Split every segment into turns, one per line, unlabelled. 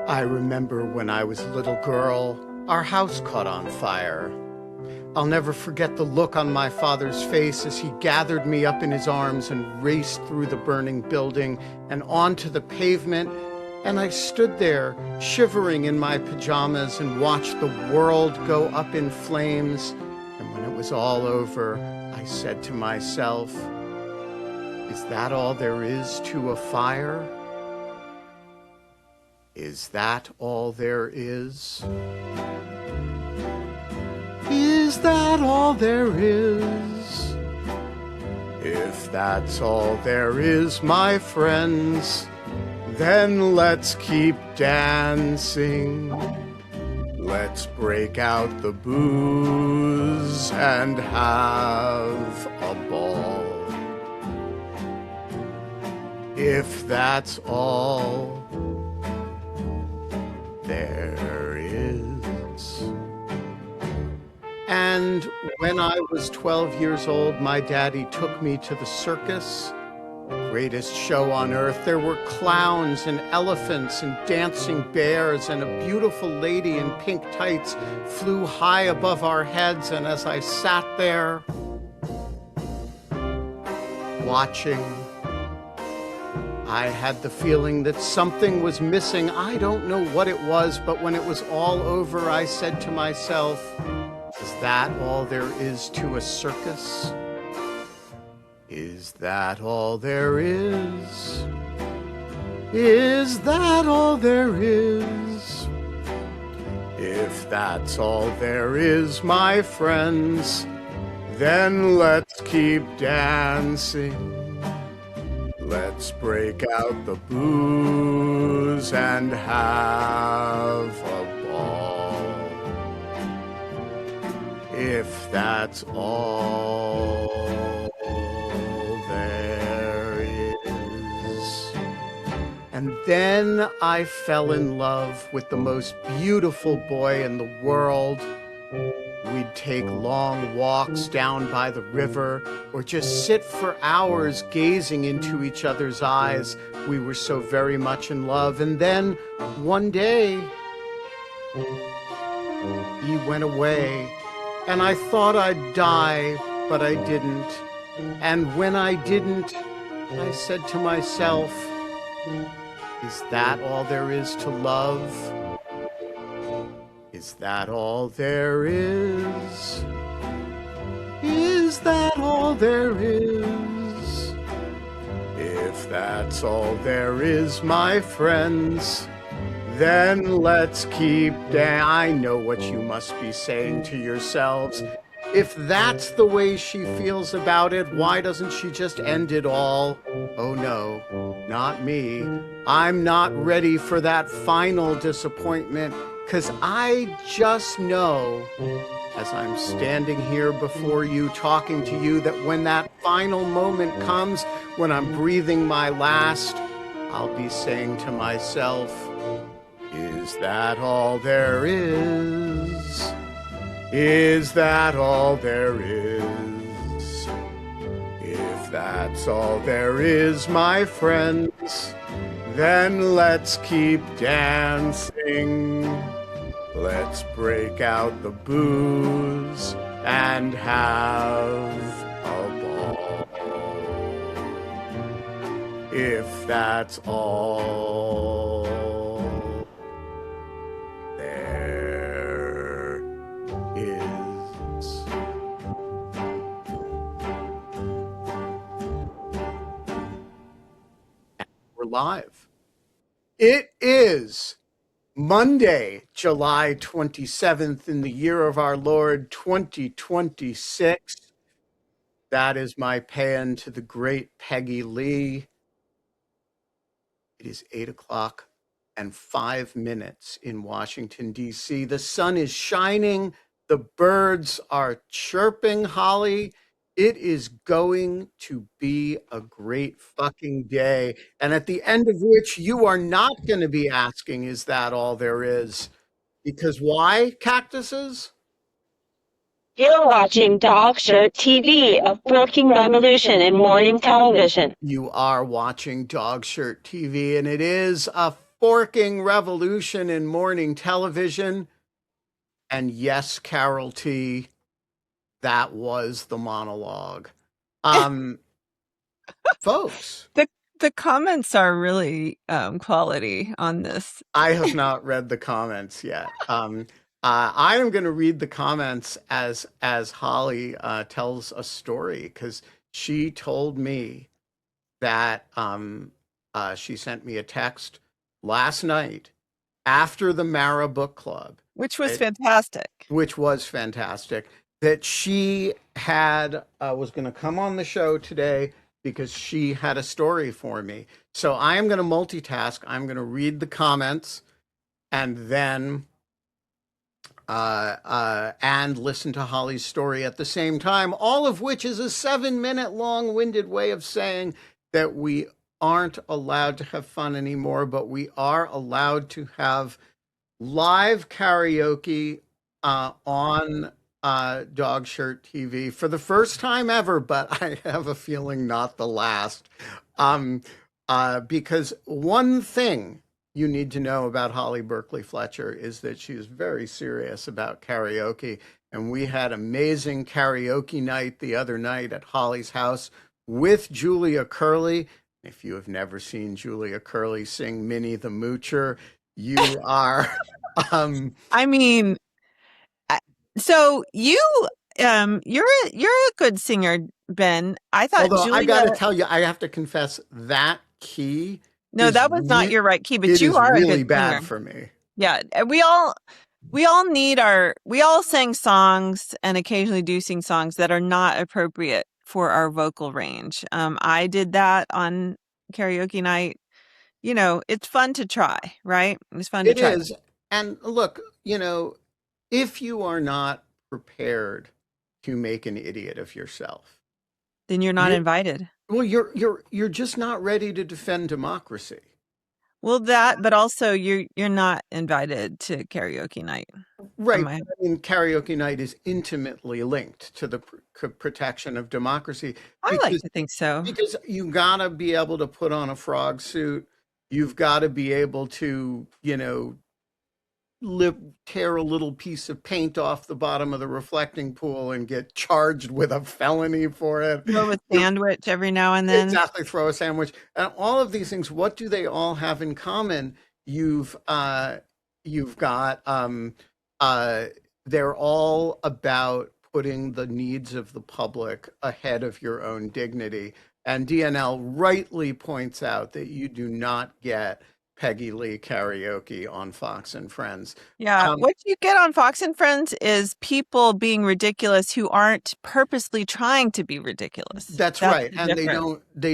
I remember when I was a little girl, our house caught on fire. I'll never forget the look on my father's face as he gathered me up in his arms and raced through the burning building and onto the pavement, and I stood there shivering in my pajamas and watched the world go up in flames. And when it was all over, I said to myself, "Is that all there is to a fire? Is that all there is? Is that all there is? If that's all there is, my friends, then let's keep dancing. Let's break out the booze and have a ball. If that's all there is." And when I was 12 years old, my daddy took me to the circus, the greatest show on earth. There were clowns and elephants and dancing bears, and a beautiful lady in pink tights flew high above our heads. And as I sat there watching, I had the feeling that something was missing. I don't know what it was, but when it was all over, I said to myself, "Is that all there is to a circus? Is that all there is? Is that all there is? If that's all there is, my friends, then let's keep dancing. Let's break out the booze and have a ball. If that's all there is." And then I fell in love with the most beautiful boy in the world. We'd take long walks down by the river or just sit for hours gazing into each other's eyes. We were so very much in love. And then one day, he went away, and I thought I'd die, but I didn't. And when I didn't, I said to myself, "Is that all there is to love? Is that all there is? Is that all there is? If that's all there is, my friends, then let's keep dancing." I know what you must be saying to yourselves. If that's the way she feels about it, why doesn't she just end it all? Oh no, not me. I'm not ready for that final disappointment, 'cause I just know, as I'm standing here before you, talking to you, that when that final moment comes, when I'm breathing my last, I'll be saying to myself, "Is that all there is? Is that all there is? If that's all there is, my friends, then let's keep dancing. Let's break out the booze and have a ball. If that's all there is." We're live. It is Monday, July 27th in the year of our Lord 2026. That is my paean to the great Peggy Lee. It is 8:05 in Washington, D.C. The sun is shining. The birds are chirping, Holly. It is going to be a great fucking day. And at the end of which, you are not going to be asking, "Is that all there is?" Because why, cactuses?
You're watching Dog Shirt TV, a working revolution in morning television.
You are watching Dog Shirt TV, and it is a forking revolution in morning television. And yes, Carol T, that was the monologue. Um, Folks,
The the comments are really quality on this.
I have not read the comments yet. I am going to read the comments as Holly tells a story because she told me that she sent me a text last night after the Mara book club,
Which was
it-
fantastic.
which was fantastic, that she had was going to come on the show today because she had a story for me. So I am going to multitask. I'm going to read the comments and then and listen to Holly's story at the same time, all of which is a 7-minute long-winded way of saying that we aren't allowed to have fun anymore, but we are allowed to have live karaoke on Dog Shirt TV for the first time ever, but I have a feeling not the last. Um, because one thing you need to know about Holly Berkley Fletcher is that she is very serious about karaoke. And we had amazing karaoke night the other night at Holly's house with Julia Curley. If you have never seen Julia Curley sing Minnie the Moocher, you are
I mean, so you're a good singer, Ben. I thought
although I got
Julia.
to tell you, I have to confess that key
No, that was not your right key, but
it
you
is
are a
really
good singer.
bad for me.
Yeah, and we all need we all sing songs and occasionally do sing songs that are not appropriate for our vocal range. I did that on karaoke night. It's fun to try, right? It's fun to
It
try.
is. And look, if you are not prepared to make an idiot of yourself,
Then you're not
you're
invited.
well, you're just not ready to defend democracy.
Well, but also you're not invited to karaoke night.
Right.
My,
I mean, karaoke night is intimately linked to the protection of democracy
I like
because
to think so.
you gotta be able to put on a frog suit. You've got to be able to, tear a little piece of paint off the bottom of the reflecting pool and get charged with a felony for it.
Throw a sandwich every now and then.
Exactly, throw a sandwich. And all of these things, what do they all have in common? You've got they're all about putting the needs of the public ahead of your own dignity. And DNL rightly points out that you do not get Peggy Lee karaoke on Fox and Friends.
Yeah, what you get on Fox and Friends is people being ridiculous who aren't purposely trying to be ridiculous.
That's right,
the
and they
difference.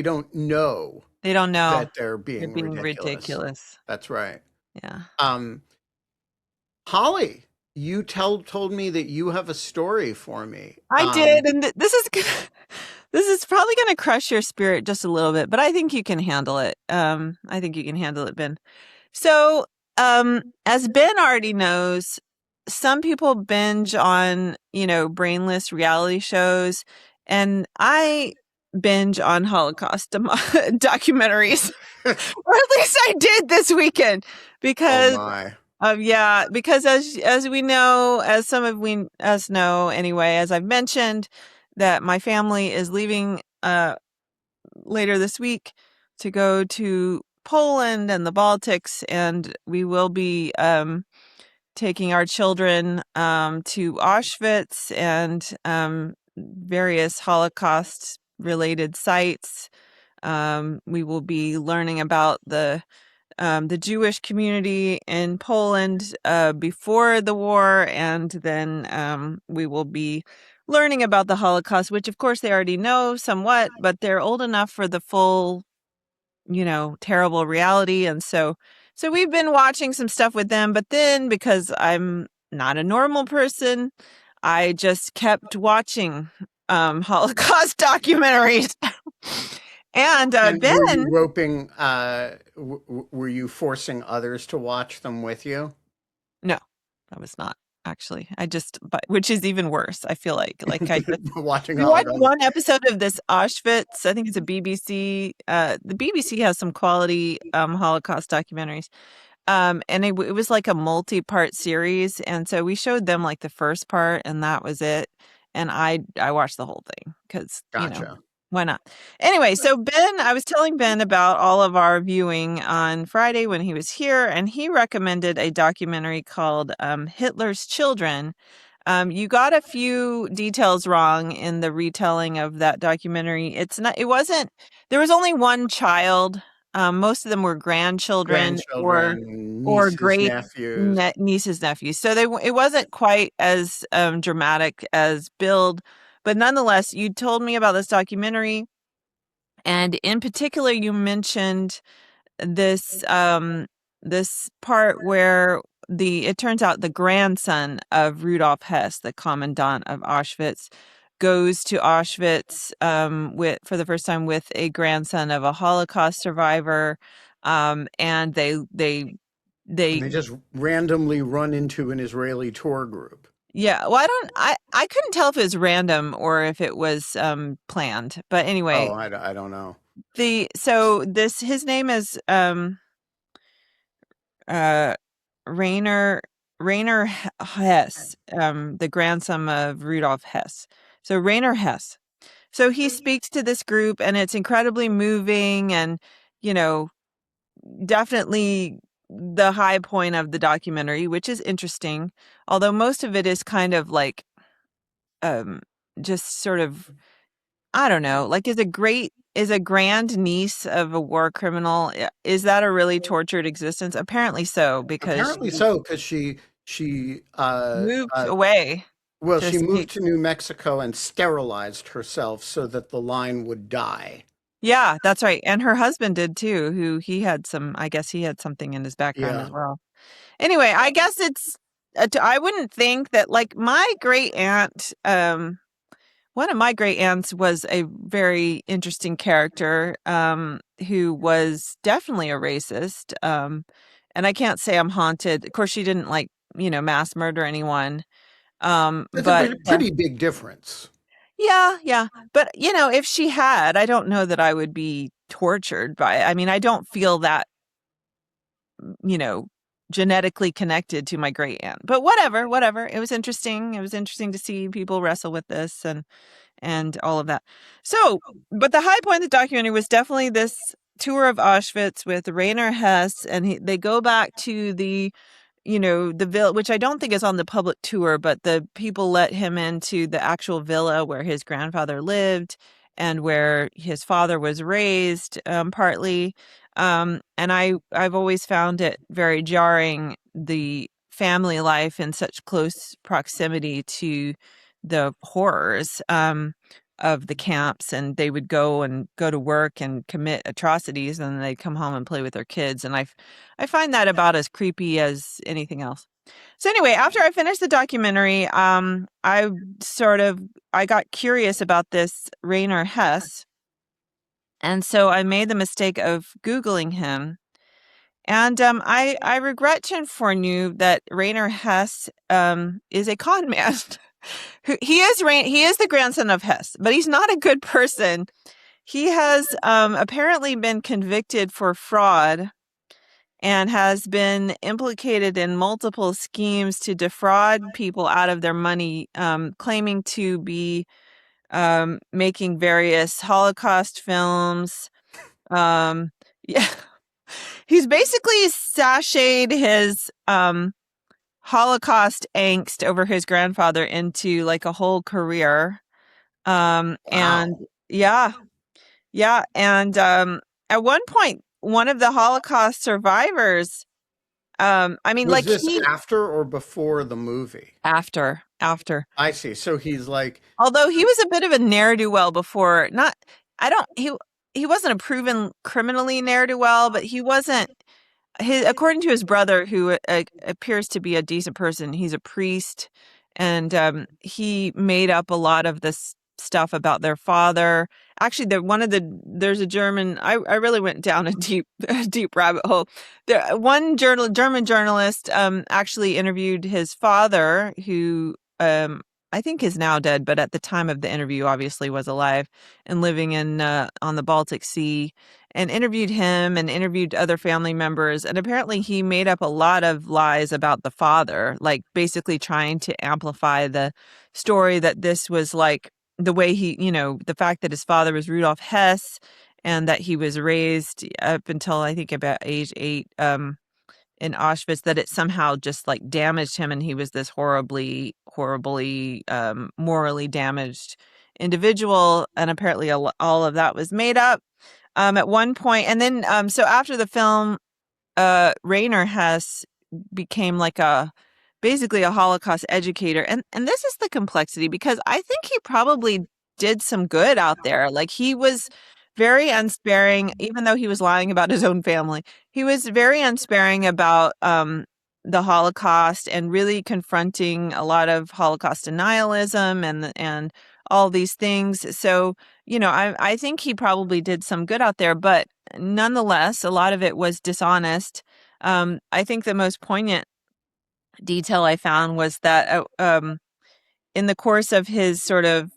don't know
They don't know
that they're
they're
being
being
ridiculous.
ridiculous.
That's right.
Yeah.
Holly, you told me that you have a story for me.
I did, and this is probably going to crush your spirit just a little bit, but I think you can handle it. I think you can handle it, Ben. So, as Ben already knows, some people binge on, brainless reality shows, and I binge on Holocaust documentaries, or at least I did this weekend, because
my.
because as we know, as some of us know anyway, as I've mentioned, that my family is leaving later this week to go to Poland and the Baltics, and we will be taking our children to Auschwitz and various Holocaust-related sites. We will be learning about the Jewish community in Poland before the war, and then we will be learning about the Holocaust, which of course they already know somewhat, but they're old enough for the full, terrible reality. And so we've been watching some stuff with them, but then because I'm not a normal person, I just kept watching Holocaust documentaries. And Ben,
were you roping? Were you forcing others to watch them with you?
no, I was not. actually. Which is even worse, I feel like.
Watching
We watched
Holocaust.
one episode of this Auschwitz. I think it's a BBC. The BBC has some quality Holocaust documentaries. And it was like a multi-part series, and so we showed them like the first part, and that was it. And I watched the whole thing because
Gotcha.
why not? Anyway, so I was telling Ben about all of our viewing on Friday when he was here, and he recommended a documentary called Hitler's Children. You got a few details wrong in the retelling of that documentary. There was only one child. Most of them were grandchildren
Grandchildren,
or
nieces,
great
nephews.
nieces, nephews. So it wasn't quite as dramatic as Build, but nonetheless, you told me about this documentary, and in particular, you mentioned this this part where it turns out the grandson of Rudolf Hess, the commandant of Auschwitz, goes to Auschwitz for the first time with a grandson of a Holocaust survivor, and
And they just randomly run into an Israeli tour group.
yeah. Well, I couldn't tell if it was random or if it was planned, but anyway,
Oh, I don't know.
his name is uh Rainer Hess, the grandson of Rudolf Hess. So Rainer Hess. So he speaks to this group, and it's incredibly moving, and you know, definitely the high point of the documentary, which is interesting. Although most of it is kind of like just sort of, I don't know, like is a grand niece of a war criminal, is that a really tortured existence? Apparently so, because
Apparently so, because she
moved away to
she moved
escape.
to New Mexico and sterilized herself so that the line would die.
Yeah, that's right. And her husband did too, I guess he had something in his background as
Yeah.
well. Anyway, I guess I wouldn't think that, like, my great aunt, one of my great aunts was a very interesting character, who was definitely a racist. And I can't say I'm haunted. Of course, she didn't, like, mass murder anyone.
It's a
But
pretty big difference.
yeah, yeah. But if she had, I don't know that I would be tortured by it. I mean, I don't feel that, you know, genetically connected to my great aunt. But whatever, whatever. It was interesting. It was interesting to see people wrestle with this and all of that. So, but the high point of the documentary was definitely this tour of Auschwitz with Rainer Hess, and they go back to the villa, which I don't think is on the public tour, but the people let him into the actual villa where his grandfather lived and where his father was raised, partly. And I've always found it very jarring, the family life in such close proximity to the horrors of the camps, and they would go to work and commit atrocities, and then they'd come home and play with their kids. And I find that about as creepy as anything else. So anyway, after I finished the documentary, I got curious about this Rainer Hess, and so I made the mistake of Googling him. And I regret to inform you that Rainer Hess is a con man. He is the grandson of Hess, but he's not a good person. He has apparently been convicted for fraud and has been implicated in multiple schemes to defraud people out of their money, claiming to be making various Holocaust films. Yeah. He's basically sashayed his Holocaust angst over his grandfather into like a whole career. And
Wow.
yeah, yeah. And at one point, one of the Holocaust survivors, I mean,
Was
like
this after or before the movie?
after.
I see. So he's like,
Although he was a bit of a ne'er-do-well before, not, I don't, he wasn't a proven criminally ne'er-do-well, but he wasn't, according to his brother, who appears to be a decent person, he's a priest, and he made up a lot of this stuff about their father actually there's a German. I really went down a deep rabbit hole. German journalist actually interviewed his father, who I think is now dead, but at the time of the interview obviously was alive and living in on the Baltic Sea, and interviewed him and interviewed other family members, and apparently he made up a lot of lies about the father, like basically trying to amplify the story that this was like the way the fact that his father was Rudolf Hess, and that he was raised up until I think about age 8 in Auschwitz, that it somehow just like damaged him, and he was this horribly morally damaged individual. And apparently all of that was made up at one point. And then so after the film, Rainer Hess became like basically a Holocaust educator. And this is the complexity, because I think he probably did some good out there. Like, he was very unsparing, even though he was lying about his own family. He was very unsparing about the Holocaust, and really confronting a lot of Holocaust denialism and all these things. So, I think he probably did some good out there, but nonetheless, a lot of it was dishonest. I think the most poignant detail I found was that in the course of his sort of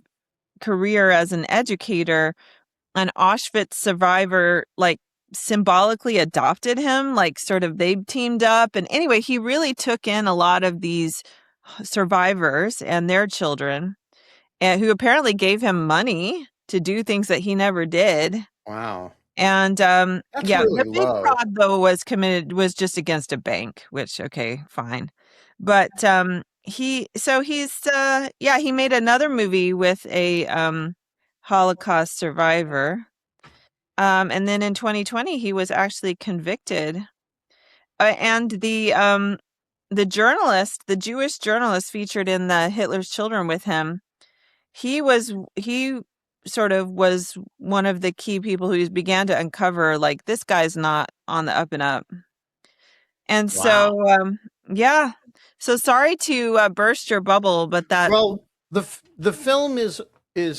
career as an educator, an Auschwitz survivor like symbolically adopted him, like sort of they teamed up. And anyway, he really took in a lot of these survivors and their children, and who apparently gave him money to do things that he never did.
Wow.
And
That's
yeah,
really
the big
low.
fraud though was just against a bank, which okay, fine. But he's he made another movie with a Holocaust survivor. And then in 2020 he was actually convicted. And the Jewish journalist featured in the Hitler's Children with him, he sort of was one of the key people who began to uncover, like, this guy's not on the up and up. And
Wow.
so, yeah. So sorry to burst your bubble, but
Well, the film is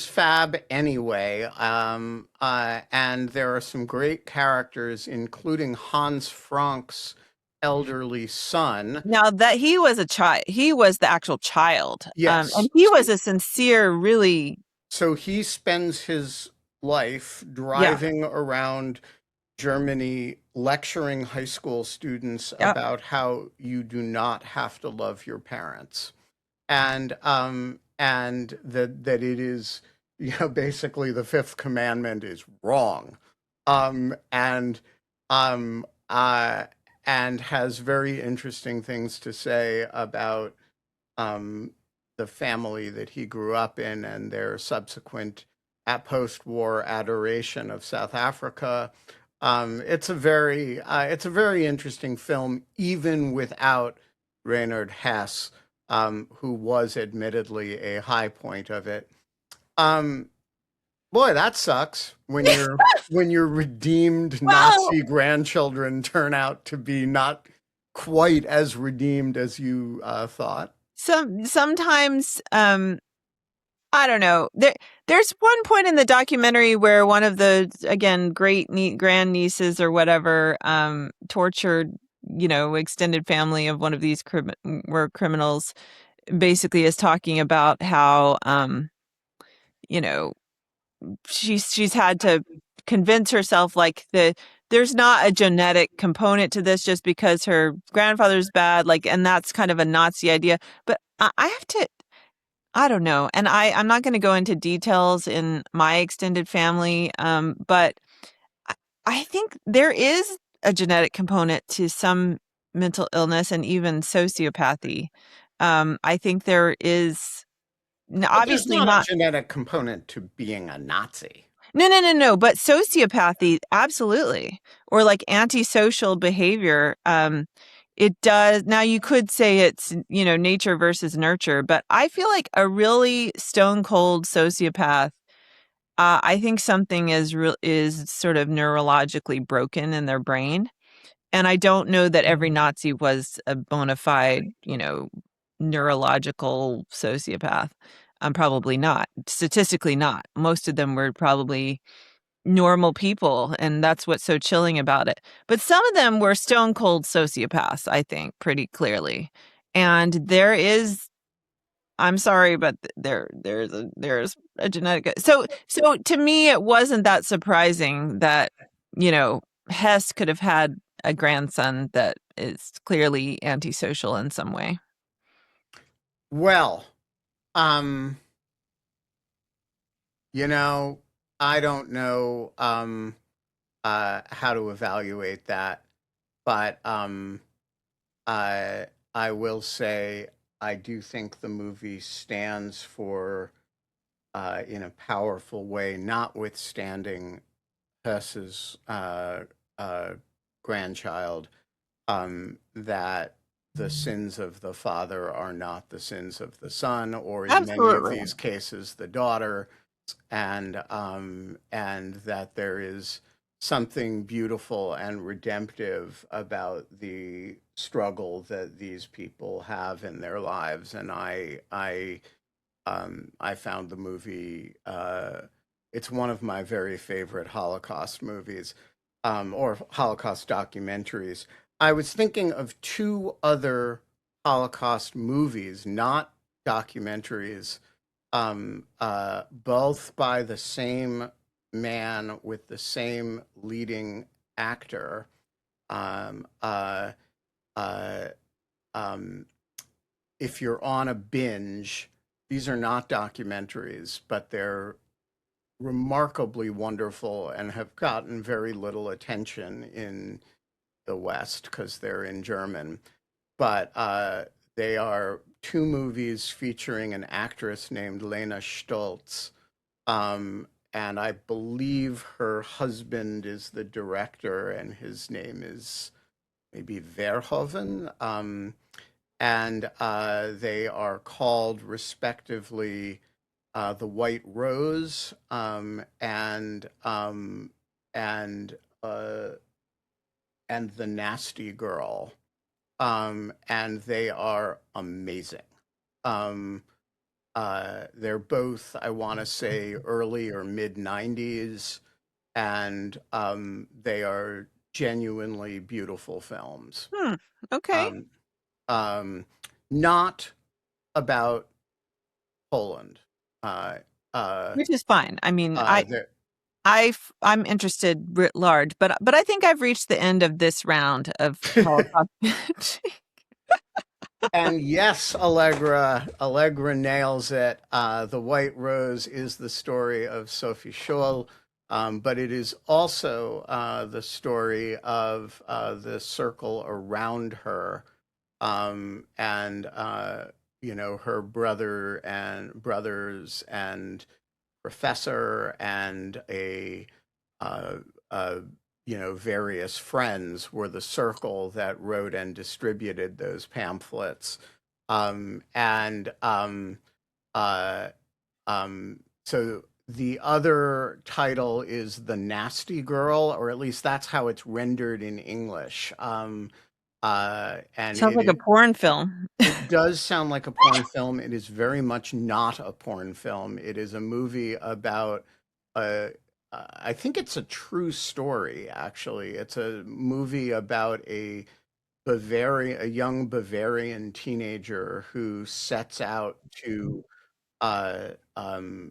fab anyway, and there are some great characters, including Hans Frank's elderly son.
now that he was a child, he was the actual child, and
Yes.
he was a sincere, really,
So he spends his life
yeah,
driving around Germany lecturing high school students
yeah.
about how you do not have to love your parents. And that it is, basically the fifth commandment is wrong. And um and has very interesting things to say about um the family that he grew up in, and their subsequent post-war adoration of South Africa. It's a very interesting film, even without Reinhard Hess, who was admittedly a high point of it. Um, Boy, that sucks when your redeemed
Well,
Nazi grandchildren turn out to be not quite as redeemed as you thought.
sometimes, I don't know. There's one point in the documentary where one of the, again, grandnieces or whatever, tortured, extended family of one of these were criminals, basically is talking about how, you know, she's had to convince herself, like, there's not a genetic component to this just because her grandfather's bad, like, and that's kind of a Nazi idea. But I have to, I don't know. And I'm not going to go into details in my extended family, but I, I think there is a genetic component to some mental illness and even sociopathy. I think there is,
But there's
obviously
not a
not.
genetic component to being a Nazi.
No. But sociopathy, absolutely. Or like antisocial behavior. It does. Now you could say it's, nature versus nurture, but I feel like a really stone cold sociopath, I think something is sort of neurologically broken in their brain. And I don't know that every Nazi was a bona fide, neurological sociopath. Probably not. Statistically not. Most of them were probably normal people, and that's what's so chilling about it. But some of them were stone cold sociopaths, I think, pretty clearly. And there is, I'm sorry, but there's a genetic. So to me, it wasn't that surprising that, you know, Hess could have had a grandson that is clearly antisocial in some way.
Well, um, you know, I don't know how to evaluate that, but I will say I do think the movie stands for, in a powerful way, notwithstanding Hess's uh, grandchild, that the sins of the father are not the sins of the son, or in many of
Absolutely.
these cases, the daughter, and that there is something beautiful and redemptive about the struggle that these people have in their lives. And I found the movie. It's one of my very favorite Holocaust movies, or Holocaust documentaries. I was thinking of two other Holocaust movies, not documentaries, both by the same man with the same leading actor. Um, uh, uh, um, if you're on a binge, these are not documentaries, but they're remarkably wonderful and have gotten very little attention in the West because they're in German. But they are two movies featuring an actress named Lena Stoltz. And I believe her husband is the director, and his name is maybe Verhoeven. And they are called respectively the White Rose and uh, and the Nasty Girl, and they are amazing. Um, they're both, I want to say, early or mid '90s, and they are genuinely beautiful films.
Hmm. Okay.
Um, um, Not about Poland. Uh, uh,
Which is fine. I mean,
they're-
I'm interested writ large, but I think I've reached the end of this round of Holocaust.
and yes, Allegra nails it. The White Rose is the story of Sophie Scholl, but it is also the story of the circle around her, and her brothers and professor and uh, uh, various friends were the circle that wrote and distributed those pamphlets. And uh, so the other title is The Nasty Girl, or at least that's how it's rendered in English. And
Sounds like a porn film.
it does sound like a porn film. It is very much not a porn film. It is a movie about a, I think it's a true story, actually. It's a movie about a young Bavarian teenager who sets out to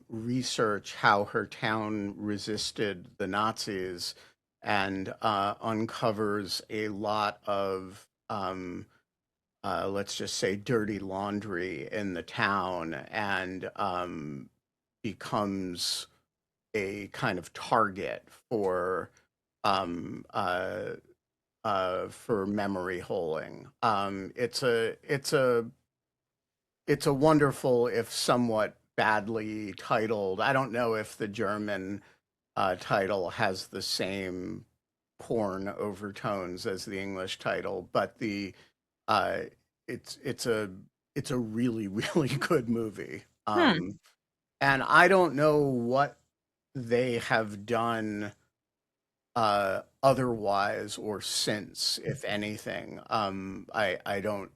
research how her town resisted the Nazis and uncovers a lot of let's just say, dirty laundry in the town, and becomes a kind of target um, uh, for memory holing. It's a wonderful, if somewhat badly titled. I don't know if the German title has the same porn overtones as the English title, but the uh, it's a really really good movie.
Hmm.
And I don't know what they have done otherwise or since, if anything. I don't.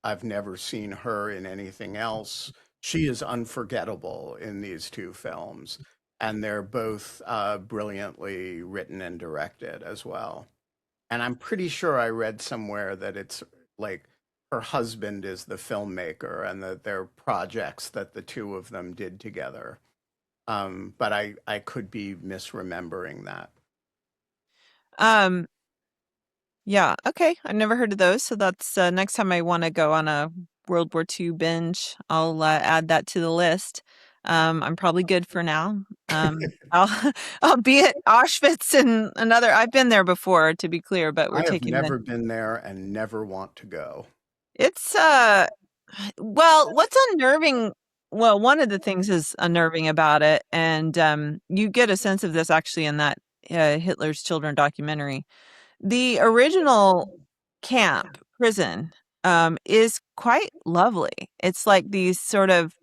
I've never seen her in anything else. She is unforgettable in these two films, and they're both brilliantly written and directed as well. And I'm pretty sure I read somewhere that it's like her husband is the filmmaker and that they're projects that the two of them did together. But I could be misremembering that.
Um, yeah, okay. I've never heard of those, so that's next time I want to go on a World War II binge, I'll add that to the list. I'm probably good for now. I'll I'll be at Auschwitz and another. I've been there before, to be clear, but we're
I have
taking the.
never been there and never want to go.
It's well, what's unnerving? Well, one of the things is unnerving about it, and you get a sense of this actually in that Hitler's Children documentary. The original camp prison is quite lovely. It's like these sort of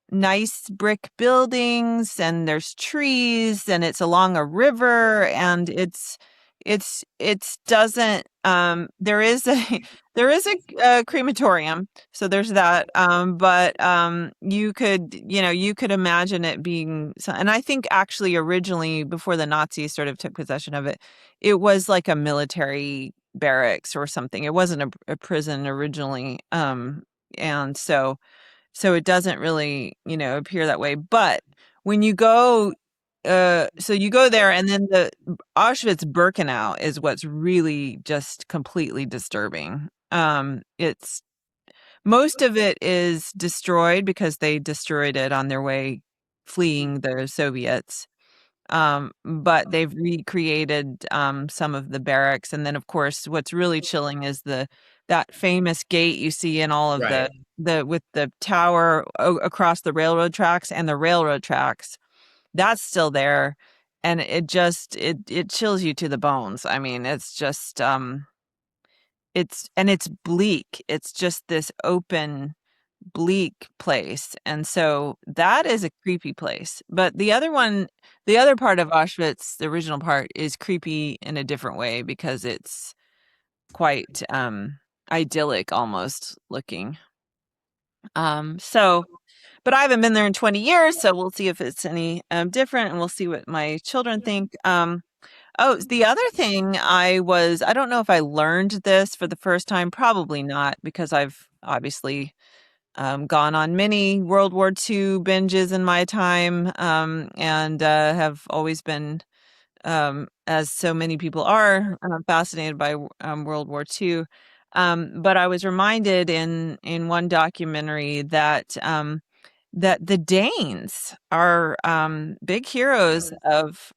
nice brick buildings and there's trees and it's along a river and it's doesn't there is a there is a crematorium, so there's that, but you could, you could imagine it being and I think actually originally before the Nazis sort of took possession of it, it was like a military barracks or something. It wasn't a prison originally, and so it doesn't really, appear that way. But when you go, so you go there, and then the Auschwitz-Birkenau is what's really just completely disturbing. It's most of it is destroyed because they destroyed it on their way fleeing the Soviets. But they've recreated some of the barracks, and then of course, what's really chilling is that famous gate you see in all of
Right.
the with the tower across the railroad tracks and the railroad tracks. That's still there, and it chills you to the bones. I mean, it's just it's bleak. It's just this open bleak place. And so that is a creepy place. But the other part of Auschwitz, the original part, is creepy in a different way because it's quite idyllic almost looking. So but I haven't been there in 20 years, so we'll see if it's any different and we'll see what my children think. Oh, the other thing I don't know if I learned this for the first time, probably not, because I've obviously gone on many World War II binges in my time, and have always been, as so many people are, fascinated by World War II. But I was reminded in one documentary that the Danes are big heroes of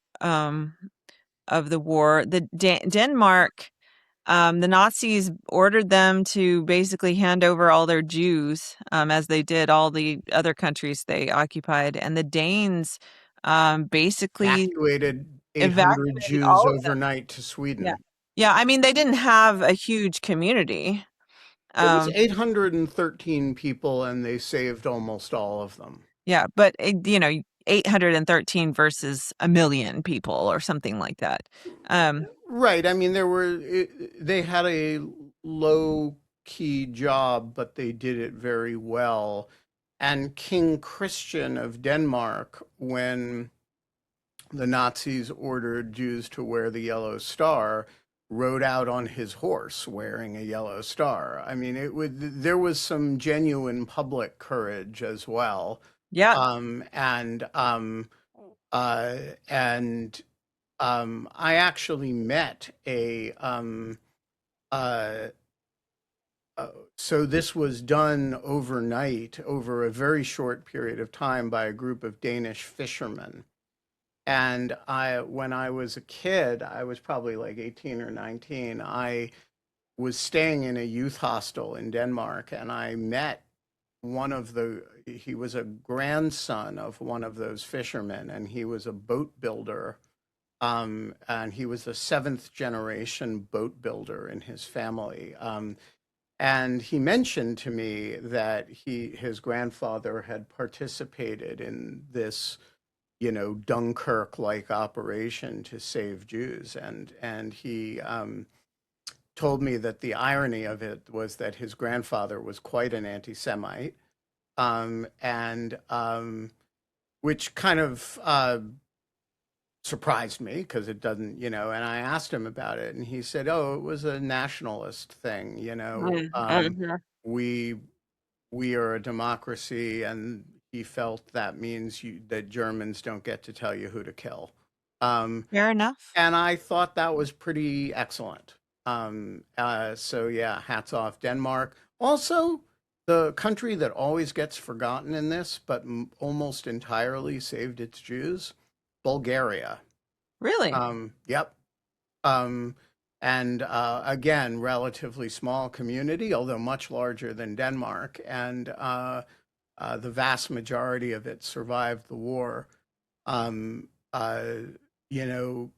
the war. Denmark, the Nazis ordered them to basically hand over all their Jews, as they did all the other countries they occupied. And the Danes basically
Evacuated 800
evacuated
Jews
all of them.
overnight to
Yeah.
Sweden.
Yeah. I mean, they didn't have a huge community.
It was
Um,
813 people, and they saved almost all of them.
yeah. But, 813 versus a million people or something like that. Um,
Right. I mean, they had a low key job, but they did it very well. And King Christian of Denmark, when the Nazis ordered Jews to wear the yellow star, rode out on his horse wearing a yellow star. I mean, there was some genuine public courage as well.
yeah.
And uh, and I actually met uh, so this was done overnight over a very short period of time by a group of Danish fishermen. And when I was a kid, I was probably like 18 or 19. I was staying in a youth hostel in Denmark, and I met he was a grandson of one of those fishermen, and he was a boat builder. And he was the seventh generation boat builder in his family. And he mentioned to me that his grandfather had participated in this, Dunkirk-like operation to save Jews, and he told me that the irony of it was that his grandfather was quite an anti-Semite, and which kind of surprised me because it doesn't, and I asked him about it, and he said, "Oh, it was a nationalist thing,
Uh-huh.
we we are a democracy, and he felt that means that Germans don't get to tell you who to kill." Um,
Fair enough.
and I thought that was pretty excellent. So yeah, hats off Denmark. Also, the country that always gets forgotten in this, but almost entirely saved its Jews, Bulgaria.
Really?
Yep. Um, and again, relatively small community, although much larger than Denmark, and the vast majority of it survived the war. Um, uh, you know,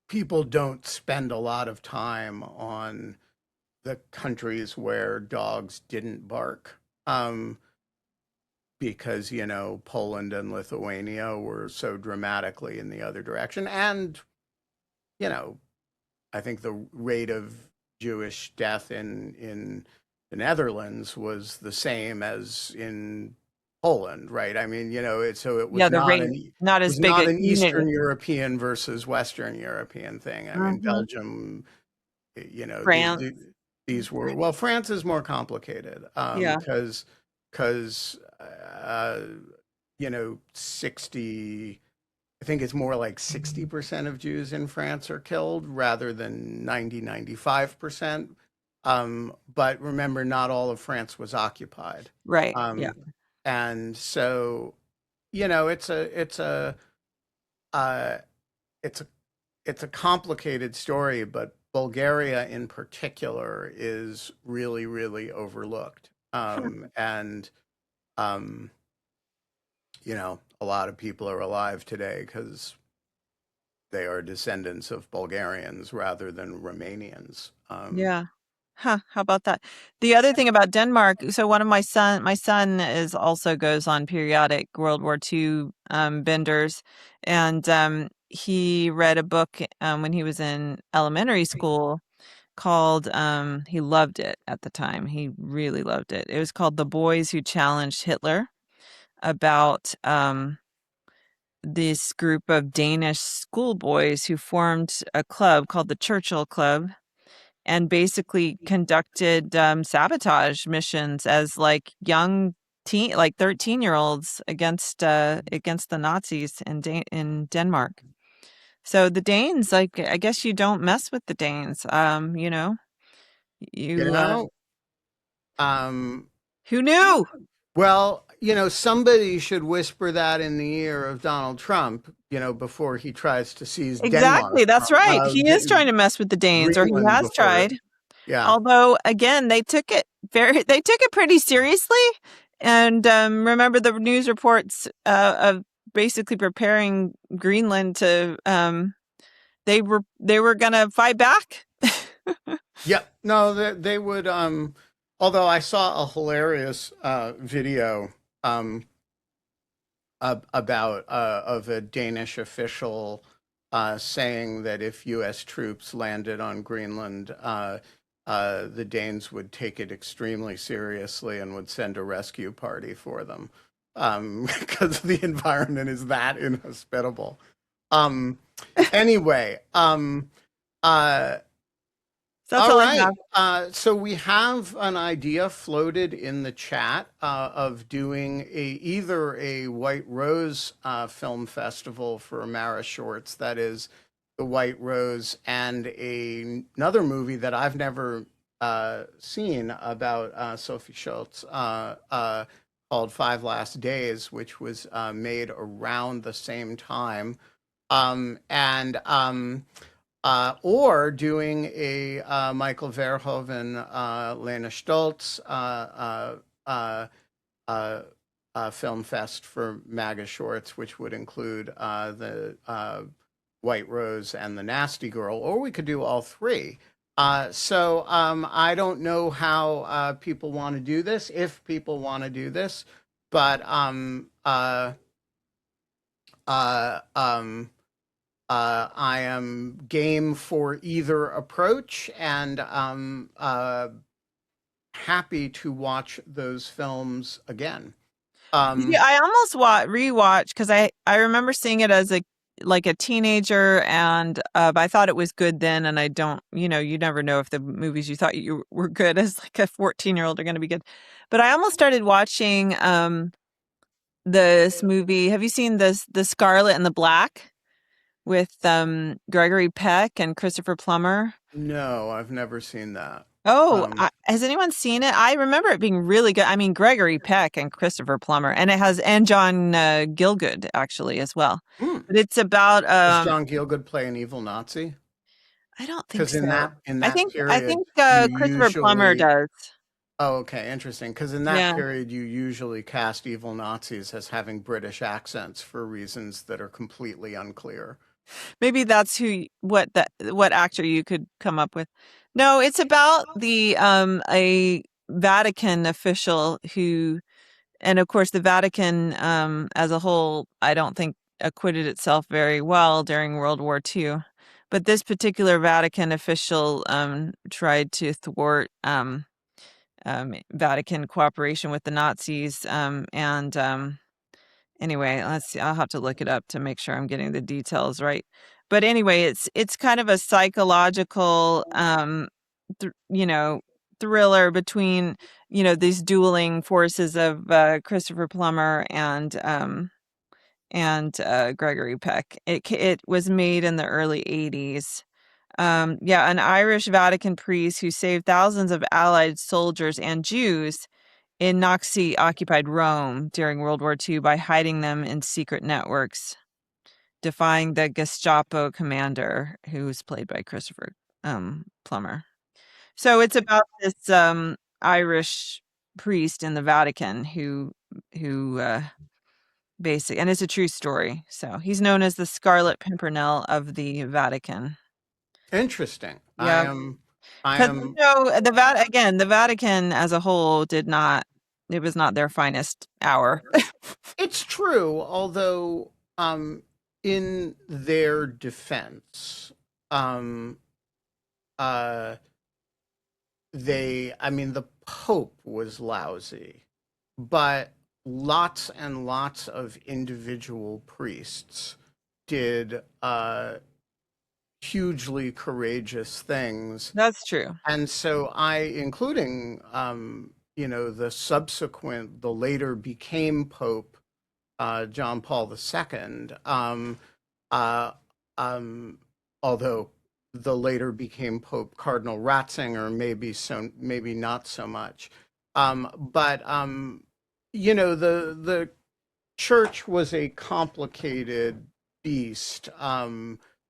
People don't spend a lot of time on the countries where dogs didn't bark. Because, Poland and Lithuania were so dramatically in the other direction. And, you know, I think the rate of Jewish death in the Netherlands was the same as in Poland, right? I mean, it
Yeah,
was
the
not
rate
it
not as
was
big
not
a
an
unit.
Eastern European versus Western European thing. I mean,
Mhm.
Belgium, you know,
France.
these were, well, France is more complicated,
Yeah.
because 60, I think it's more like 60% of Jews in France are killed rather than 95%. But remember, not all of France was occupied.
Right. Yeah.
Um, and so, it's a, uh, it's a, it's a complicated story, but Bulgaria in particular is really, really overlooked. And, um, a lot of people are alive today because they are descendants of Bulgarians rather than Romanians.
Yeah. Huh, how about that? The other thing about Denmark, so one of my son is also goes on periodic World War II benders, and he read a book when he was in elementary school called he loved it at the time. He really loved it. It was called The Boys Who Challenged Hitler, about this group of Danish schoolboys who formed a club called the Churchill Club and basically conducted sabotage missions as like young teen, like 13-year-olds against the Nazis in Denmark. So the Danes, like, I guess you don't mess with the Danes.
You
You
know, um,
who knew?
well, somebody should whisper that in the ear of Donald Trump, before he tries to seize Denmark
Exactly, that's
from
right. He is trying to mess with the Danes, or he
Greenland
has
before.
tried.
Yeah.
Although, again, they took it pretty seriously. And remember the news reports of basically preparing Greenland to they were gonna fight back.
Yeah. No, they would. Although I saw a hilarious video um, about of a Danish official saying that if U.S. troops landed on Greenland, the Danes would take it extremely seriously and would send a rescue party for them because the environment is that inhospitable. Um, anyway, uh,
So that's
all
all I
right.
have.
So we have an idea floated in the chat of doing either a White Rose film festival for Mara shorts, that is the White Rose, and another movie that I've never seen about Sophie Schultz called Five Last Days, which was made around the same time. And or doing a Michael Verhoeven, Lena Stoltz film fest for MAGA shorts, which would include the White Rose and the Nasty Girl, or we could do all three. I don't know how people want to do this, if people want to do this, but uh, um, I am game for either approach, and happy to watch those films again. Um,
Yeah, I almost rewatched because I remember seeing it as a teenager, and I thought it was good then, and I don't, you never know if the movies you thought you were good as like a 14-year-old are going to be good. But I almost started watching this movie. Have you seen the Scarlet and the Black with Gregory Peck and Christopher Plummer?
no, I've never seen that.
Oh,
Um,
has anyone seen it? I remember it being really good. I mean, Gregory Peck and Christopher Plummer, and it has John Gielgud actually as well.
hmm.
But it's about
Does John Gielgud play an evil Nazi?
I don't think
Because in
so.
that
I
period,
think
you
Christopher Plummer
usually
does.
oh, okay, interesting. Because in that
Yeah,
period, you usually cast evil Nazis as having British accents for reasons that are completely unclear.
maybe that's what actor you could come up with. No, it's about the a Vatican official who. And of course, the Vatican, as a whole, I don't think acquitted itself very well during World War II. But this particular Vatican official tried to thwart Vatican cooperation with the Nazis. And anyway, let's see. I'll have to look it up to make sure I'm getting the details right. But anyway, it's kind of a psychological, th- you know, thriller between these dueling forces of Christopher Plummer and Gregory Peck. It was made in the early 80s. Yeah, an Irish Vatican priest who saved thousands of Allied soldiers and Jews in Nazi-occupied Rome during World War II by hiding them in secret networks, defying the Gestapo commander, who was played by Christopher Plummer. So it's about this Irish priest in the Vatican who and it's a true story. So he's known as the Scarlet Pimpernel of the Vatican.
Interesting.
Yeah,
I
because
am.
the Vatican as a whole did not. It was not their finest hour.
It's true, although, in their defense, um, uh, I mean, the Pope was lousy, but lots and lots of individual priests did hugely courageous things.
That's true.
And so including, the later became Pope, John Paul II, uh, um, although the later became Pope Cardinal Ratzinger, maybe not so much. But the church was a complicated beast,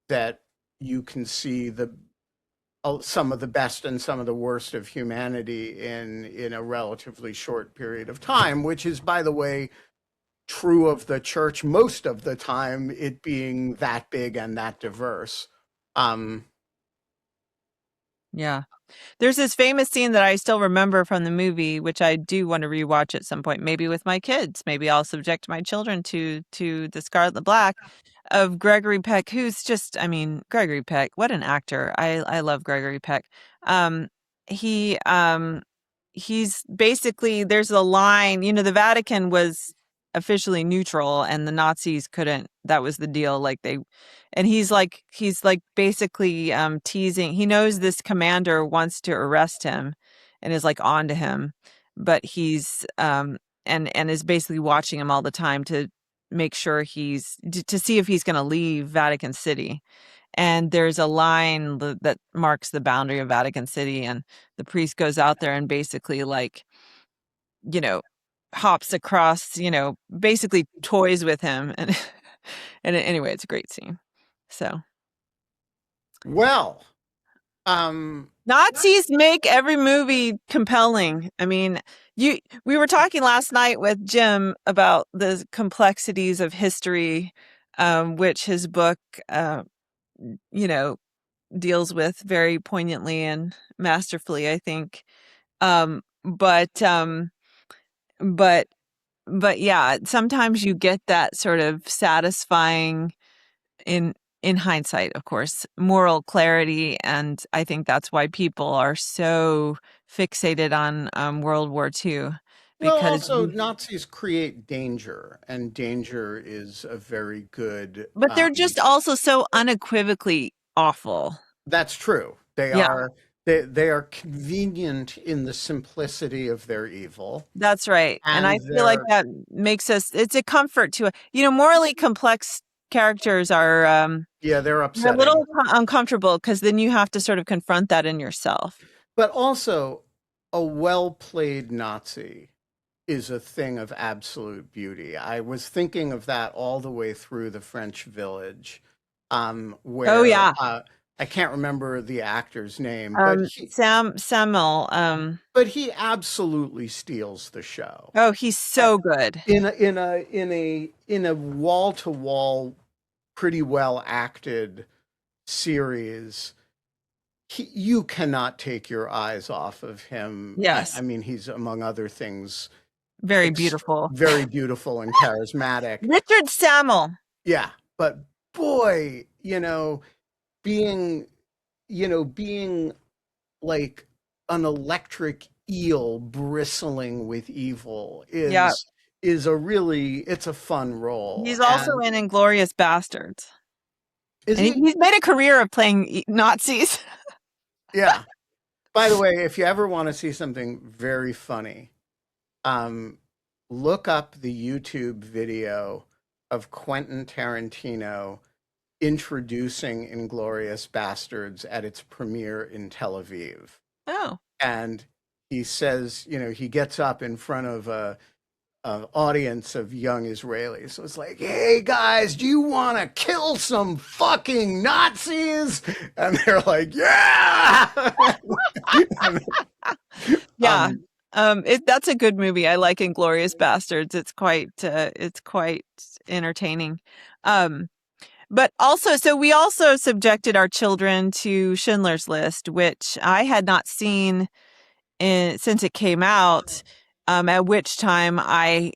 that you can see some of the best and some of the worst of humanity in a relatively short period of time, which is, by the way, true of the church most of the time, it being that big and that diverse. Um,
Yeah. There's this famous scene that I still remember from the movie, which I do want to rewatch at some point, maybe with my kids. Maybe I'll subject my children to the Scarlet and Black of Gregory Peck, who's just, I mean, Gregory Peck, what an actor. I love Gregory Peck. Um, he he's basically there's a line, the Vatican was officially neutral and the Nazis couldn't. That was the deal. And he's like basically teasing. He knows this commander wants to arrest him and is like on to him, but he's and is basically watching him all the time to make sure to see if he's going to leave Vatican City. And there's a line that marks the boundary of Vatican City, and the priest goes out there and basically you know, hops across, basically toys with him. And anyway, it's a great scene. So
well, um,
Nazis make every movie compelling. I mean, we were talking last night with Jim about the complexities of history, which his book, you know, deals with very poignantly and masterfully, I think. Um, but um, but but yeah, sometimes you get that sort of satisfying in hindsight, of course, moral clarity, and I think that's why people are so fixated on World War II,
Well,
because
also Nazis create danger, and danger is a very good.
but they're just also so unequivocally awful.
That's true. They
Yeah,
are they are convenient in the simplicity of their evil,
that's right. And I
and
feel like
they're
that makes us, it's a comfort to, morally complex characters are
yeah, they're
they're a
upsetting.
little uncomfortable because then you have to sort of confront that in yourself.
But also, a well-played Nazi is a thing of absolute beauty. I was thinking of that all the way through The French Village,
Oh
where
yeah.
I can't remember the actor's name, but
Samuel,
he absolutely steals the show.
oh, he's
Uh,
so good.
in a wall-to-wall, pretty well acted series, you cannot take your eyes off of him. I
Yes.
mean, he's among other things
Very beautiful.
very beautiful and charismatic.
Richard Samuel.
Yeah, but boy, being being like an electric eel bristling with evil
Yeah.
is a really it's a fun role.
He's also
And
in Inglorious Bastards.
is
And
he?
he's made a career of playing Nazis.
Yeah. By the way, if you ever want to see something very funny, um, look up the YouTube video of Quentin Tarantino introducing Inglorious Bastards at its premiere in Tel Aviv.
Oh.
And he says, he gets up in front of an audience of young Israelis. So it's like, hey guys, do you want to kill some fucking Nazis? And they're like, yeah.
Yeah. That's a good movie. I like Inglorious Bastards. It's quite entertaining. But also, so we also subjected our children to Schindler's List, which I had not seen since it came out. At which time I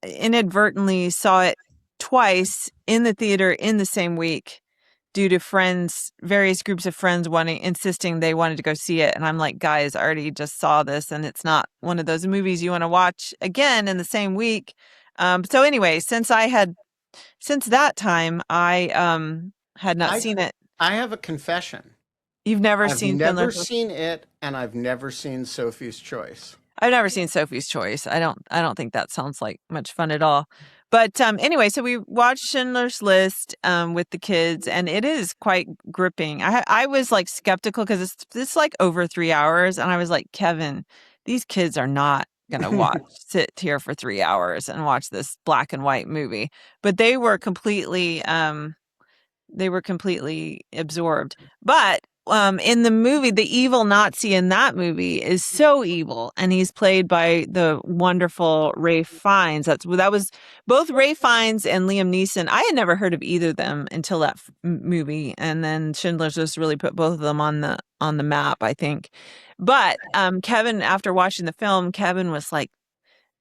inadvertently saw it twice in the theater in the same week due to various groups of friends insisting they wanted to go see it. And I'm like, guys, I already just saw this and it's not one of those movies you want to watch again in the same week. So anyway, since that time, I had not
I
seen it.
I have a confession.
You've never
I've
seen
never
Schindler's List?
seen it, and I've never seen Sophie's Choice.
I've never seen Sophie's Choice. I don't think that sounds like much fun at all. But anyway, so we watched Schindler's List with the kids, and it is quite gripping. I was like skeptical because it's like over 3 hours, and I was like, Kevin, these kids are not gonna sit here for 3 hours and watch this black and white movie. But they were completely absorbed. But in the movie, the evil Nazi in that movie is so evil, and he's played by the wonderful Ralph Fiennes. That was both Ralph Fiennes and Liam Neeson. I had never heard of either of them until that movie, and then Schindler's List really put both of them on the map, I think. But Kevin, after watching the film, Kevin was like,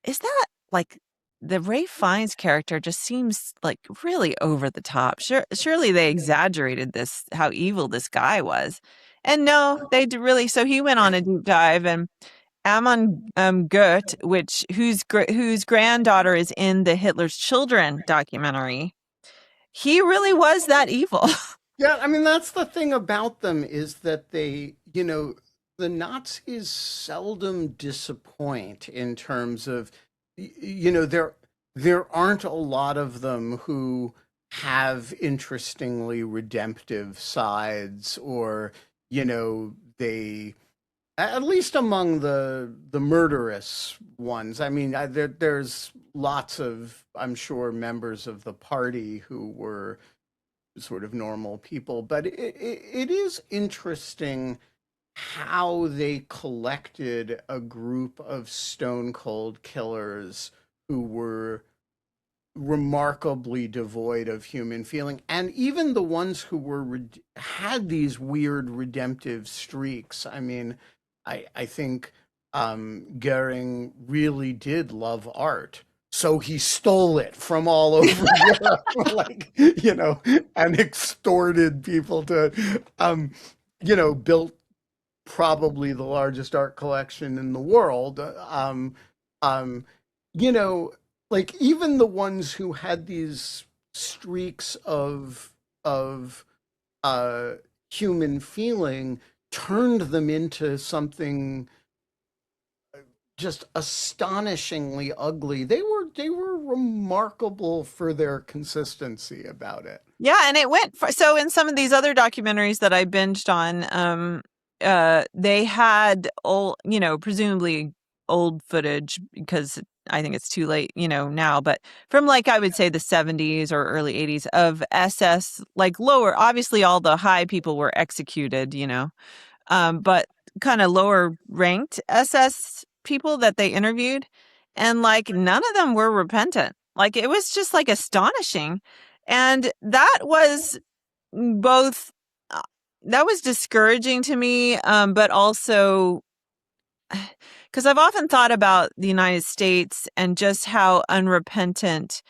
"Is that like?" The Ralph Fiennes character just seems like really over the top. Surely they exaggerated how evil this guy was. And no, they did really. So he went on a deep dive, and Amon Goeth, whose granddaughter is in the Hitler's Children documentary, he really was that evil.
Yeah, I mean that's the thing about them is that the Nazis seldom disappoint in terms of there aren't a lot of them who have interestingly redemptive sides, or they, at least among the murderous ones. I mean, there's lots of, I'm sure, members of the party who were sort of normal people, but it is interesting how they collected a group of stone cold killers who were remarkably devoid of human feeling, and even the ones who had these weird redemptive streaks. I mean, I think Goering really did love art, so he stole it from all over Europe, like, and extorted people to, built probably the largest art collection in the world. Um, you know, like even the ones who had these streaks of uh, human feeling turned them into something just astonishingly ugly. They were remarkable for their consistency about it.
Yeah, and it went so in some of these other documentaries that I binged on, they had old, presumably old footage because I think it's too late, now, but from like I would say the 70s or early 80s of SS, like lower, obviously all the high people were executed, but kind of lower ranked SS people that they interviewed, and like none of them were repentant. Like it was just like astonishing. And that was both, uh, that was discouraging to me, but also because I've often thought about the United States and just how unrepentant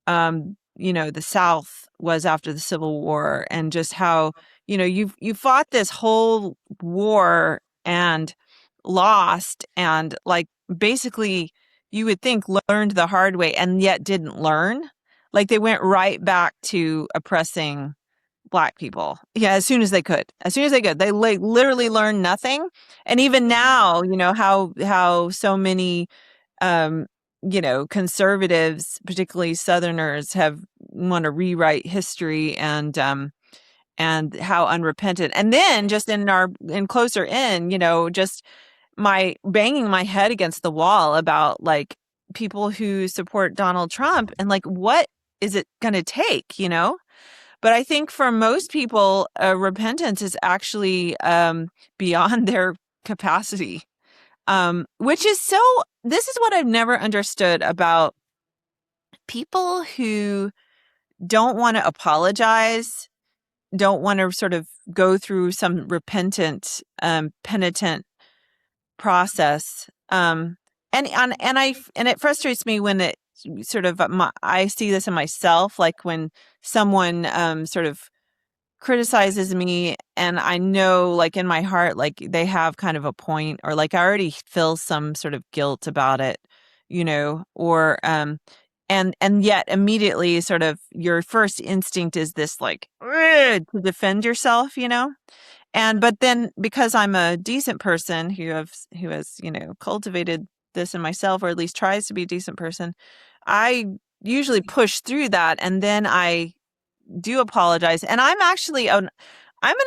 the South was after the Civil War, and just how, you fought this whole war and lost, and like basically you would think learned the hard way and yet didn't learn. Like they went right back to oppressing Black people. Yeah, as soon as they could. As soon as they could. They like literally learned nothing. And even now, how so many conservatives, particularly Southerners, have want to rewrite history, and how unrepentant. And then just in closer in, just my banging my head against the wall about like people who support Donald Trump, and like what is it going to take, But I think for most people, repentance is actually beyond their capacity, which is so. This is what I've never understood about people who don't want to apologize, don't want to sort of go through some repentant, penitent process. And it frustrates me when it sort of I see this in myself, like when someone sort of criticizes me and I know like in my heart like they have kind of a point, or like I already feel some sort of guilt about it, or and yet immediately sort of your first instinct is this like to defend yourself, and but then because I'm a decent person who has cultivated this in myself, or at least tries to be a decent person, I usually push through that, and then I do apologize. And I'm an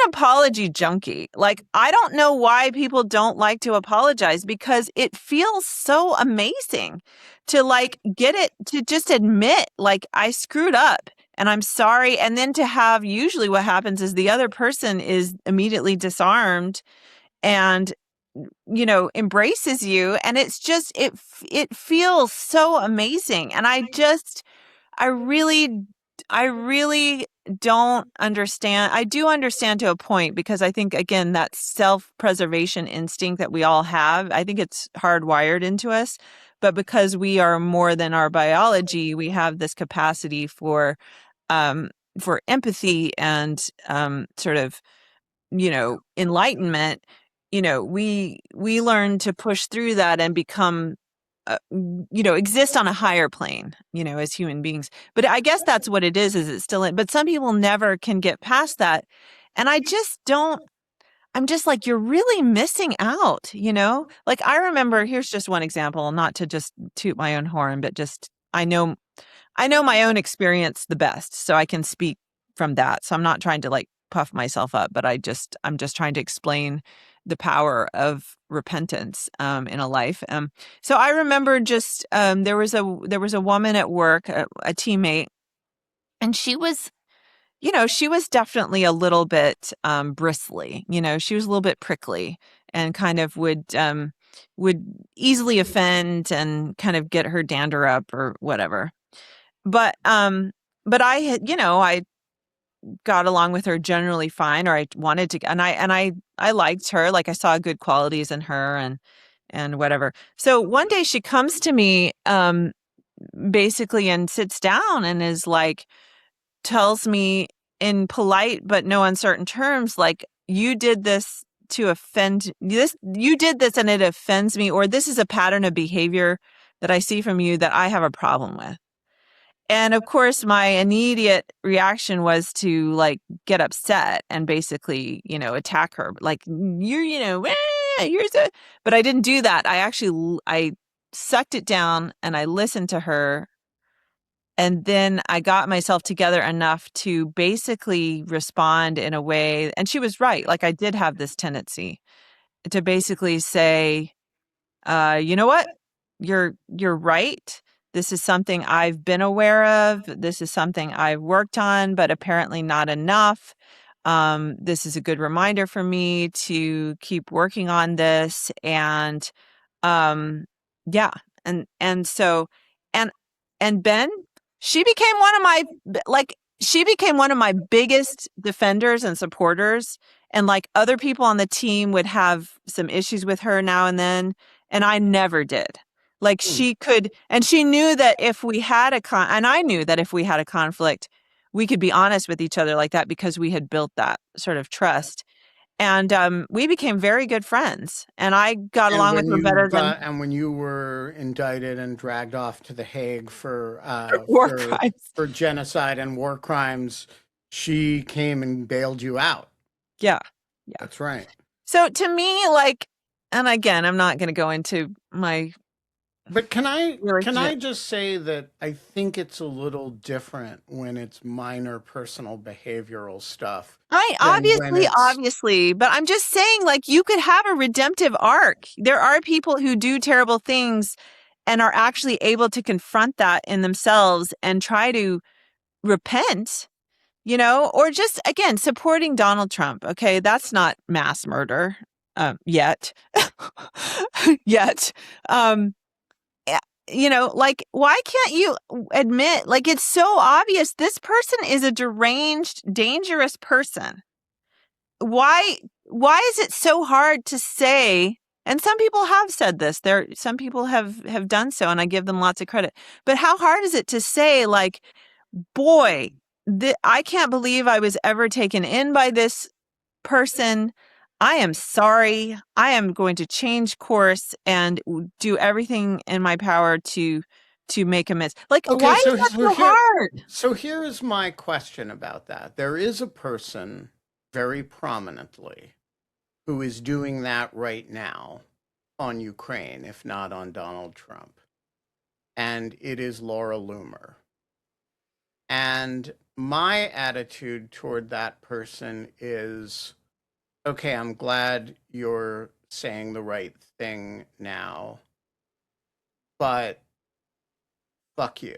apology junkie. Like I don't know why people don't like to apologize, because it feels so amazing to like get it, to just admit like I screwed up and I'm sorry, and then to have, usually what happens is the other person is immediately disarmed and embraces you, and it's just it feels so amazing. And I really I really don't understand. I do understand to a point, because I think, again, that self-preservation instinct that we all have, I think it's hardwired into us. But because we are more than our biology, we have this capacity for empathy and sort of, enlightenment. We learn to push through that and become exist on a higher plane, as human beings. But I guess that's what it is it's still but some people never can get past that. And I just don't, I'm just like, you're really missing out, Like I remember, here's just one example, not to just toot my own horn, but just, I know my own experience the best, so I can speak from that. So I'm not trying to like puff myself up, but I'm just trying to explain the power of repentance in a life. So I remember just there was a woman at work, a teammate, and she was definitely a little bit bristly. She was a little bbit prickly, and kind of would easily offend and kind of get her dander up or whatever. But I had, I got along with her generally fine, or I wanted to, and I liked her. Like I saw good qualities in her, and whatever. So one day she comes to me, basically, and sits down and is like, tells me in polite but no uncertain terms, like, you did this to offend this. You did this and it offends me, or this is a pattern of behavior that I see from you that I have a problem with. And of course, my immediate reaction was to like get upset and basically, attack her. Like you're so. But I didn't do that. I sucked it down and I listened to her. And then I got myself together enough to basically respond in a way. And she was right. Like I did have this tendency to basically say, you know what? You're right. This is something I've been aware of. This is something I've worked on, but apparently not enough. This is a good reminder for me to keep working on this. And yeah. And and and Ben, she became one of my biggest defenders and supporters. And like other people on the team would have some issues with her now and then. And I never did. Like she could, and she knew that if we had and I knew that if we had a conflict, we could be honest with each other like that because we had built that sort of trust. And we became very good friends. And I got along with her better than
And when you were indicted and dragged off to The Hague for
war crimes.
for genocide and war crimes, she came and bailed you out.
Yeah.
That's right.
So to me, and again, I'm not going to go into my.
But can I just say that I think it's a little different when it's minor personal behavioral stuff.
Obviously, but I'm just saying, you could have a redemptive arc. There are people who do terrible things and are actually able to confront that in themselves and try to repent, or just, again, supporting Donald Trump. Okay, that's not mass murder yet. Yet. Why can't you admit, it's so obvious this person is a deranged, dangerous person. Why is it so hard to say? And some people have said this. Some people have done so, and I give them lots of credit. But how hard is it to say, boy, I can't believe I was ever taken in by this person. I am sorry. I am going to change course and do everything in my power to make amends. Why is that so hard?
So here is my question about that. There is a person very prominently who is doing that right now on Ukraine, if not on Donald Trump. And it is Laura Loomer. And my attitude toward that person is, okay, I'm glad you're saying the right thing now, but fuck you.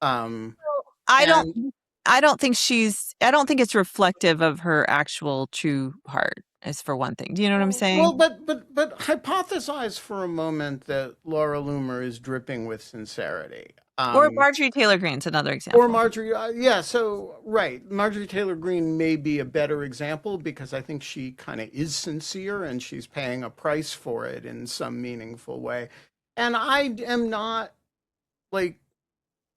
I don't think it's reflective of her actual true heart, as for one thing. Do you know what I'm saying?
Well, but hypothesize for a moment that Laura Loomer is dripping with sincerity.
Or Marjorie Taylor Greene's another example.
Or Marjorie, yeah, so, right. Marjorie Taylor Greene may be a better example because I think she kind of is sincere and she's paying a price for it in some meaningful way. And I am not,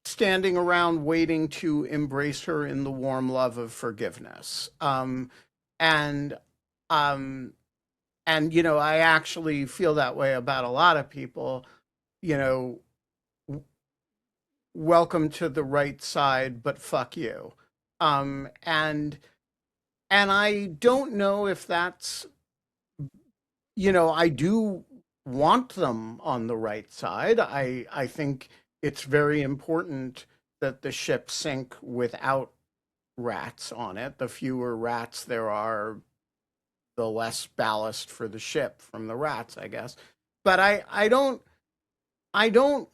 standing around waiting to embrace her in the warm love of forgiveness. And I actually feel that way about a lot of people, welcome to the right side, but fuck you. And I don't know if that's, I do want them on the right side. I think it's very important that the ship sink without rats on it. The fewer rats there are, the less ballast for the ship from the rats, I guess. But I don't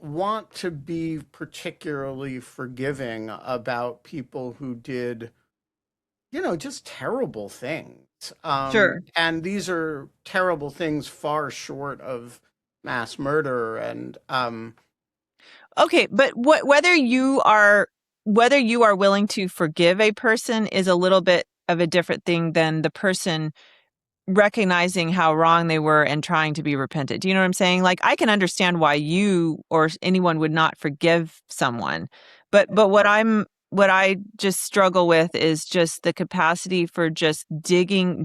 want to be particularly forgiving about people who did, just terrible things.
Sure.
And these are terrible things far short of mass murder. And
okay, but whether you are willing to forgive a person is a little bit of a different thing than the person recognizing how wrong they were and trying to be repentant. Do you know what I'm saying? I can understand why you or anyone would not forgive someone, but what I'm what I just struggle with is just the capacity for just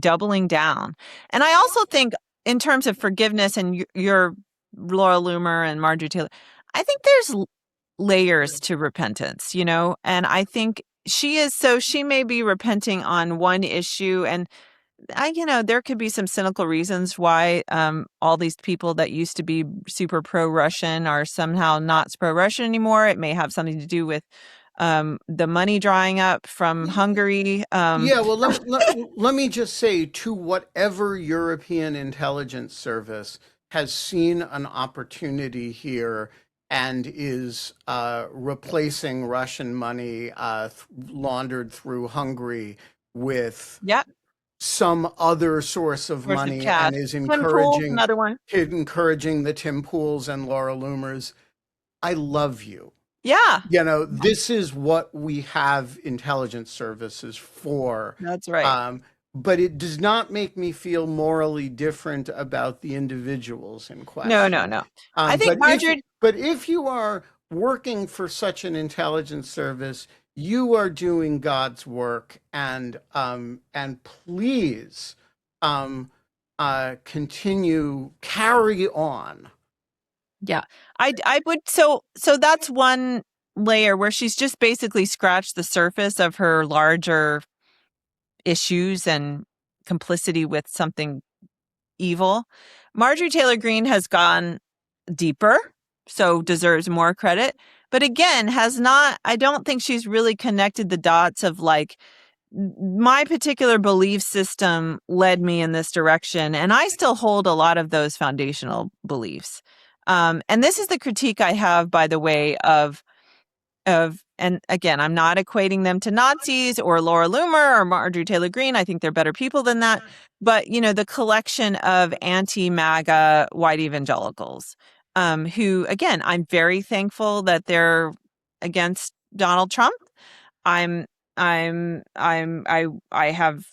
doubling down. And I also think in terms of forgiveness and your Laura Loomer and Marjorie Taylor, I think there's layers to repentance, and I think she may be repenting on one issue, and there could be some cynical reasons why all these people that used to be super pro-Russian are somehow not pro-Russian anymore. It may have something to do with the money drying up from Hungary.
Yeah, well, let me just say, to whatever European intelligence service has seen an opportunity here and is replacing Russian money laundered through Hungary with
Yep,
some other source of
source of
money,
cash.
and is
Twin Pool, another one.
encouraging the Tim Pools and Laura Loomers. I love you.
Yeah,
This is what we have intelligence services for.
that's right.
But it does not make me feel morally different about the individuals in
No,
question.
no, no. I think
But if you are working for such an intelligence service, you are doing God's work, and please carry on.
Yeah, I would. So that's one layer where she's just basically scratched the surface of her larger issues and complicity with something evil. Marjorie Taylor Greene has gone deeper, so deserves more credit. But again, I don't think she's really connected the dots of like, my particular belief system led me in this direction, and I still hold a lot of those foundational beliefs. And this is the critique I have, by the way, and again, I'm not equating them to Nazis or Laura Loomer or Marjorie Taylor Greene. I think they're better people than that. But, the collection of anti-MAGA white evangelicals, who, again, I'm very thankful that they're against Donald Trump. I'm I have,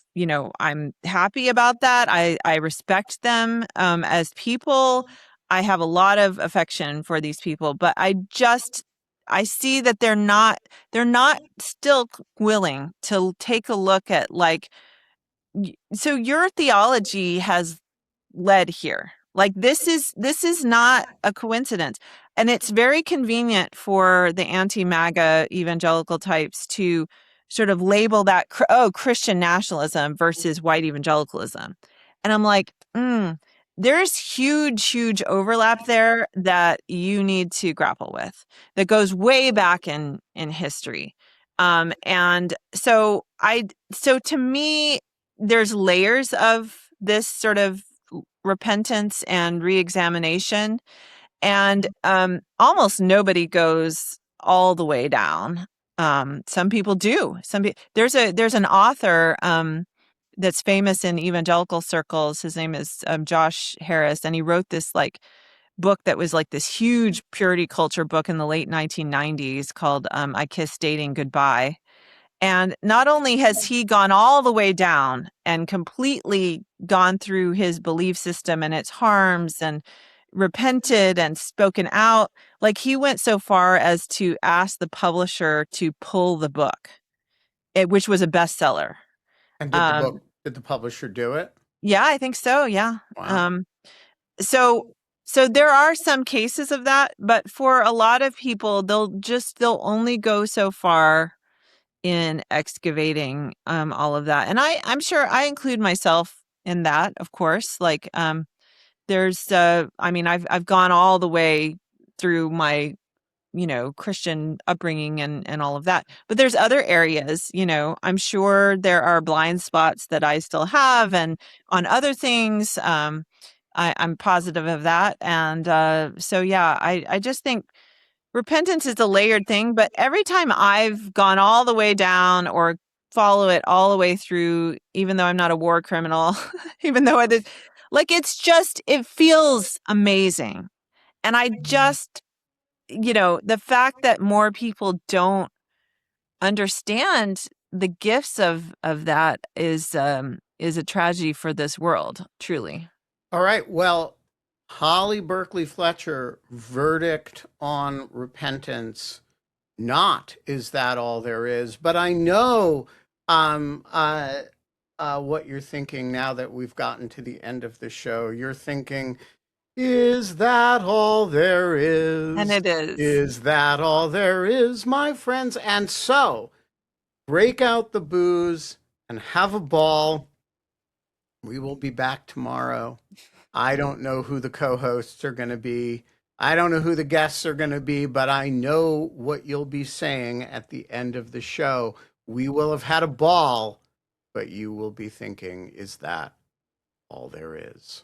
I'm happy about that. I respect them as people. I have a lot of affection for these people, but I see that they're not still willing to take a look at, like, so your theology has led here. Like, this is not a coincidence. And it's very convenient for the anti-MAGA evangelical types to sort of label that, Christian nationalism versus white evangelicalism. And I'm like, there's huge overlap there that you need to grapple with, that goes way back in history. And so to me, there's layers of this sort of repentance and reexamination, and almost nobody goes all the way down. Some people do. There's an author that's famous in evangelical circles. His name is Josh Harris, and he wrote this like book that was like this huge purity culture book in the late 1990s called I Kissed Dating Goodbye. And not only has he gone all the way down and completely gone through his belief system and its harms and repented and spoken out, like, he went so far as to ask the publisher to pull the book, which was a bestseller.
And
Um,
did the publisher do it?
yeah, I think so. Yeah.
Wow.
So there are some cases of that, but for a lot of people, they'll only go so far in excavating all of that. And I'm sure I include myself in that, of course. Like, there's I mean, I've gone all the way through my Christian upbringing and all of that, but there's other areas, I'm sure there are blind spots that I still have, and on other things, I'm positive of that. And so yeah, I just think repentance is a layered thing, but every time I've gone all the way down or follow it all the way through, even though I'm not a war criminal, even though I did, like, it feels amazing. And I just, the fact that more people don't understand the gifts of that is a tragedy for this world, truly.
All right. Well, Holly Berkley Fletcher, verdict on repentance. not is that all there is, but I know um, uh, what you're thinking now that we've gotten to the end of the show. You're thinking, is that all there
And
is?
it is.
Is that all there is, my friends? And so, break out the booze and have a ball. We will be back tomorrow. I don't know who the co hosts are going to be. I don't know who the guests are going to be, but I know what you'll be saying at the end of the show. We will have had a ball, but you will be thinking, is that all there is?